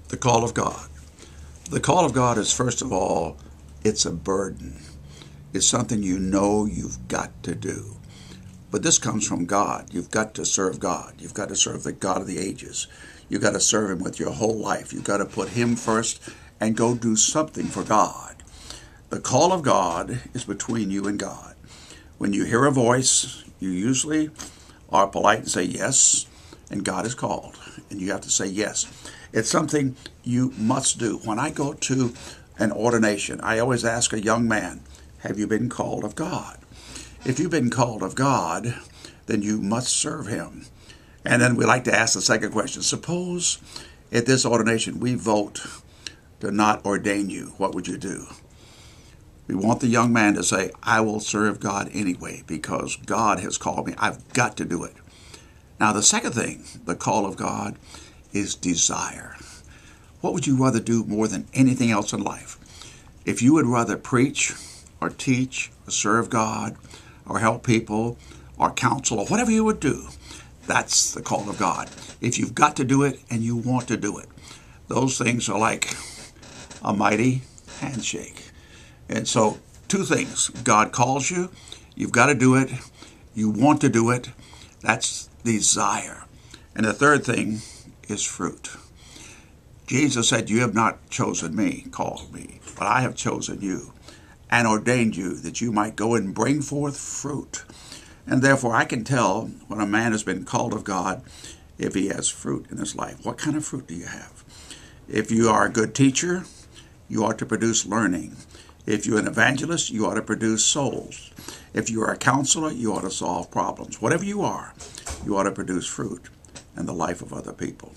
The call of God. The call of God is, first of all, it's a burden. It's something you know you've got to do. But this comes from God. You've got to serve God. You've got to serve the God of the ages. You've got to serve Him with your whole life. You've got to put Him first and go do something for God. The call of God is between you and God. When you hear a voice, you usually are polite and say yes, and God is called, and you have to say yes. It's something you must do. When I go to an ordination, I always ask a young man, have you been called of God? If you've been called of God, then you must serve Him. And then we like to ask the second question. Suppose at this ordination we vote to not ordain you. What would you do? We want the young man to say, I will serve God anyway because God has called me. I've got to do it. Now the second thing, the call of God, is desire. What would you rather do more than anything else in life? If you would rather preach or teach or serve God or help people or counsel or whatever you would do, that's the call of God. If you've got to do it and you want to do it, those things are like a mighty handshake. And so, two things. God calls you. You've got to do it. You want to do it. That's desire. And the third thing is fruit. Jesus said, you have not chosen me, called me, but I have chosen you and ordained you that you might go and bring forth fruit. And therefore, I can tell when a man has been called of God if he has fruit in his life. What kind of fruit do you have? If you are a good teacher, you ought to produce learning. If you're an evangelist, you ought to produce souls. If you're a counselor, you ought to solve problems. Whatever you are, you ought to produce fruit in the life of other people.